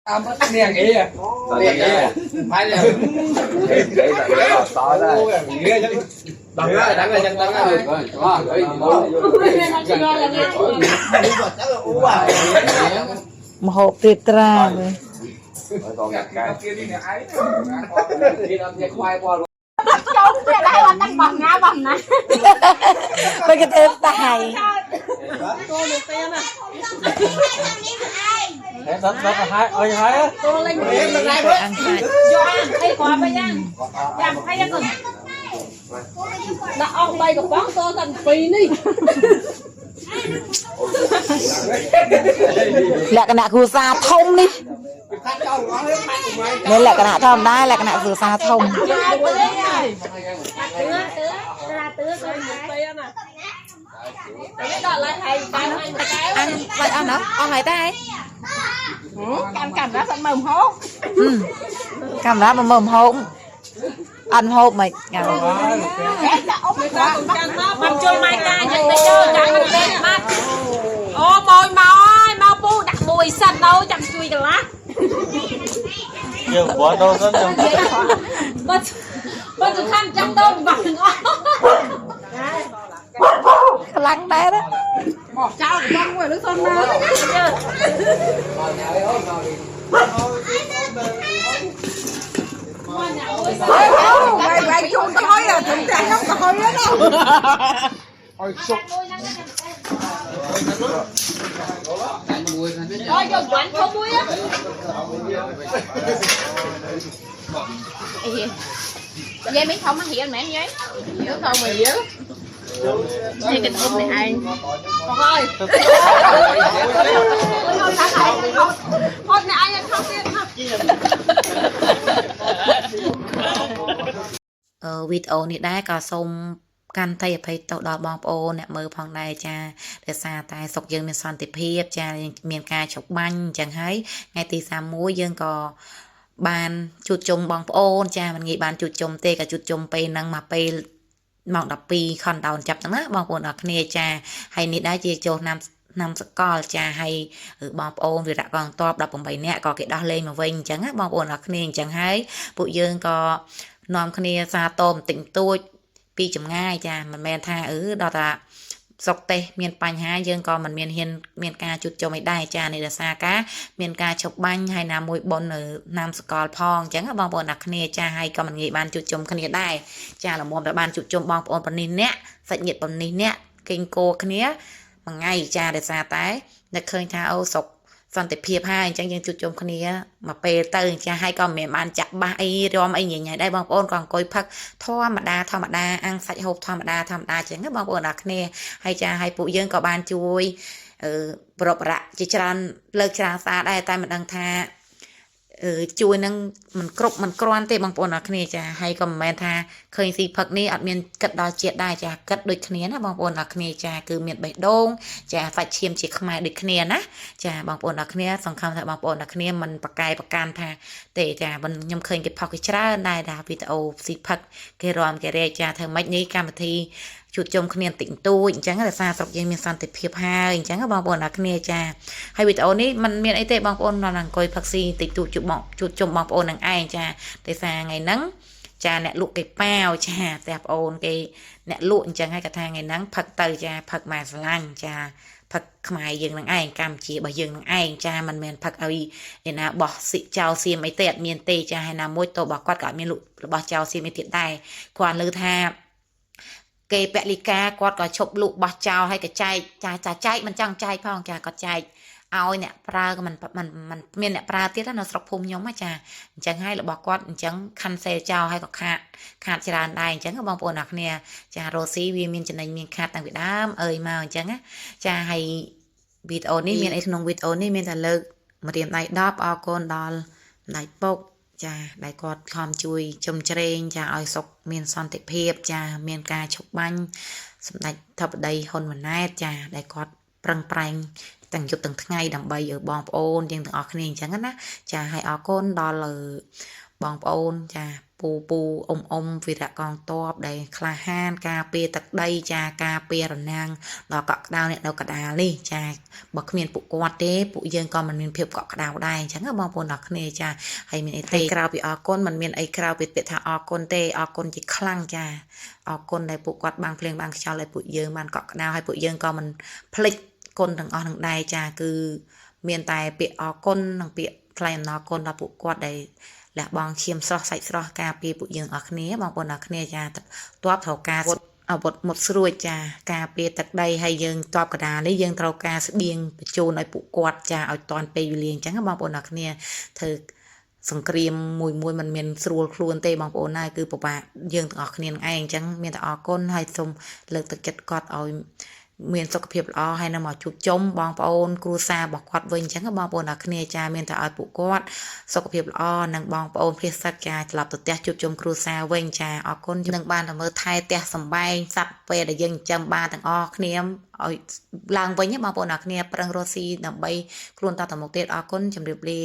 mất nè cái à nè cái phải là để là to đó đằng đó đằng là chân đằng đó một hộp tiệt ra rồi còn gạt cái mấy cái tên tài hai á ăn sạch đã ông đây có bóng to thành phi đi là cái nạ cù sa thông đi nên là cái nạ thông đây là cái nạ cù sa thông ăn vậy ăn đó ăn này tay cầm đó thành mồm hốt cầm đó mà mồm hộm ăn hộp mày ngào bằng chung mai ca nhận tay cho chẳng được lên mắt ô mồi mau pu đặt mùi xanh đâu chẳng chui cả lát nhiều quá đâu rất nhiều bắt được khăn trong đông bằng lắng đấy đó chào được con người nước thôn nào quay chung thôi à thỉnh thoảng nó thôi đó đâu thôi dùng quán không muối á dây miếng không nó hiện mẹ em giấy nước không mày dữ dây kịch này anh còn ơi thôi này anh không tiền không video nàyได้ก็សូមកាន់តែអភ័យទោសដល់បងប្អូនអ្នកមើលផងដែរចាដោយសារតែសុកយើងមានសន្តិភាពចាមានការជប់បាញ់អញ្ចឹងហើយថ្ងៃទី31យើងក៏បានជួបជុំបងប្អូនចាមិនងាយបានជួបជុំទេក៏ជួបជុំពេលហ្នឹងមកពេលម៉ោង12ខនដោនចាប់ហ្នឹងណាបងប្អូនអរគ្នាចាហើយនេះដែរជាចូលnămសកលចាហើយបងប្អូនវីរៈកងតប18នាក់ក៏គេដោះលែងមកវិញអញ្ចឹងណាបងប្អូនអរគ្នាអញ្ចឹងហើយពួកយើងក៏នាំគ្នាសារតបន្តិចតួចពីចម្ងាយចាមិនមែនថាដល់ថាសុកទេសមានបញ្ហាយើងក៏មិនមានហ៊ានមានការជួបជុំឲ្យដែរចានេះដោយសារការមានការឈប់បាញ់ហើយណាមួយប៉ុននៅណាមសកលផងអញ្ចឹងបងប្អូនអ្នកគ្នាចាហើយក៏មិនងាយបានជួបជុំគ្នាដែរចាល្មមតែបានជួបជុំបងប្អូនប៉ុណ្នេះអ្នកសាច់ញាតិប៉ុណ្នេះអ្នកគេងគោគ្នាមួយថ្ងៃចាដោយសារតែនឹកឃើញថាអូសុកសន្តិភាពហើយអញ្ចឹងយើងជួបជុំគ្នាមកពេលទៅចាហើយក៏មិនបានចាក់បាសអីរំអីញញ៉ៃដែរបងប្អូនក៏អង្គុយផឹកធម្មតាអាំងសាច់ហូបធម្មតាអញ្ចឹងបងប្អូនអ្នកគ្នាហើយចាហើយពួកយើងក៏បានជួយប្រពរៈជាច្រើនលើកច្រើនសារដែរតែមិនដឹងថាជួយនឹងមិនគ្រប់មិនគ្រាន់ទេបងប្អូនអ្នកគ្នាចាហើយក៏មិនមែនថាឃើញស៊ីផឹកនេះអត់មានគិតដល់ជាតិដែរចាគិតដូចគ្នាណាបងប្អូនអ្នកគ្នាចាគឺមានបេះដូងចាសាច់ឈាមជាខ្មែរដូចគ្នាណាចាបងប្អូនអ្នកគ្នាសង្ឃឹមថាបងប្អូនអ្នកគ្នាមិនប្រកែប្រកាន់ថាទេចាខ្ញុំឃើញគេផឹកគេច្រើនដែរថាវីដេអូស៊ីផឹកគេរំគេរែកចាធ្វើម៉េចនេះកម្មវិធីជួបជុំគ្នាតិចតួចអញ្ចឹងដោយសារស្រុកយើងមានសន្តិភាពហើយអញ្ចឹងបងប្អូនអ្នកគ្នាចាហើយវីដេអូនេះมันមានអីទេបងប្អូនដល់អង្គុយផឹកស៊ីតិចតួចជួបជុំបងប្អូននឹងឯងចាដោយសារថ្ងៃហ្នឹងចាអ្នកលក់គេប៉ាវចាតែបងប្អូនគេអ្នកលក់អញ្ចឹងហើយគាត់ថាថ្ងៃហ្នឹងផឹកទៅចាផឹកមកស្រឡាញ់ចាផឹកខ្មែរយើងនឹងឯងកម្ពុជារបស់យើងនឹងឯងចាមិនមែនផឹកឲ្យឯណាបោះសិចោលសៀមអីទេអត់មានទេចាហើយណាមួយតរបស់គាត់ក៏អត់មានលក់របស់ចោលសៀមអីទៀតដែរគាត់លើថាគេពលិកាគាត់ក៏ឈប់លក់បោះចោលហើយក៏ចែកចាចែកមិនចង់ចែកផងចាគាត់ចែកឲ្យអ្នកប្រើក៏มันមានអ្នកប្រើទៀតនៅស្រុកភូមិខ្ញុំចាអញ្ចឹងហើយរបស់គាត់អញ្ចឹងខាន់សេលចោលហើយក៏ខាតច្រើនដែរអញ្ចឹងបងប្អូនអ្នកគ្នាចារ៉ូស៊ីវាមានចំណេញមានខាតតាំងពីដើមអើយមកអញ្ចឹងចាហើយវីដេអូនេះមានអីក្នុងវីដេអូនេះមានតែលើកម្រាមដៃ10អរគុណដល់ដៃពុកចាដែលគាត់ខំជួយជំជ្រែងចាឲ្យសុខមានសន្តិភាពចាមានការឈប់បាញ់សម្ដេចធិបតីហ៊ុនម៉ាណែតចាដែលគាត់ប្រឹងប្រែង ទាំងយប់ទាំងថ្ងៃដើម្បីឲ្យបងប្អូនយើងទាំងអស់គ្នាអញ្ចឹងណាចាឲ្យអរគុណដល់បងប្អូនចាពូអ៊ំវីរៈកងតបដែលក្លាហានការពារទឹកដីចាការពាររណាំងដល់កក់ក្ដៅអ្នកនៅកដាលនេះចាបើគ្មានពួកគាត់ទេពួកយើងក៏មិនមានភាពកក់ក្ដៅដែរអញ្ចឹងបងប្អូនទាំងគ្នាចាហើយមានអីទេក្រៅពីអរគុណមិនមានអីក្រៅពីពាក្យថាអរគុណទេអរគុណជាខ្លាំងចាអរគុណដែលពួកគាត់បាំងភ្លៀងបាំងខ្យល់ឲ្យពួកយើងបានកក់ក្ដៅហើយពួកយើងក៏មិនភ្លេចគុណទាំងអស់នឹងដែរចាគឺមានតែពាក្យអរគុណនិងពាក្យថ្លែងអំណរគុណដល់ពួកគាត់ដែលលះបង់ឈាមស្រស់សាច់ស្រស់ការពារពួកយើងអស់គ្នាបងប្អូនអស់គ្នាចាទ័ពត្រូវការអាវុធមុតស្រួចចាការពារទឹកដីហើយយើងទ័ពកដាលនេះយើងត្រូវការស្បៀងបញ្ជូនឲ្យពួកគាត់ចាឲ្យតាន់ពេលវេលាអញ្ចឹងបងប្អូនអស់គ្នាធ្វើសង្គ្រាមមួយមិនមានស្រួលខ្លួនទេបងប្អូនណាគឺពិបាកយើងទាំងអស់គ្នានឹងឯងអញ្ចឹងមានតែអរគុណហើយសូមលើកទឹកចិត្តគាត់ឲ្យមានសុខភាពល្អហើយនៅមកជួបជុំបងប្អូនគ្រួសាររបស់គាត់វិញអញ្ចឹងបងប្អូនអ្នកគ្នាចាមានតែឲ្យពួកគាត់សុខភាពល្អនិងបងប្អូនភេសជ្ជៈត្រឡប់ទៅផ្ទះជួបជុំគ្រួសារវិញចាអរគុណនឹងបានទៅមើលថែផ្ទះសំបែងសັບពេលដែលយើងចិញ្ចឹមបានទាំងអស់គ្នាឲ្យឡើងវិញបងប្អូនអ្នកគ្នាប្រឹងរស់ស៊ីដើម្បីខ្លួនតទៅមុខទៀតអរគុណជម្រាបលា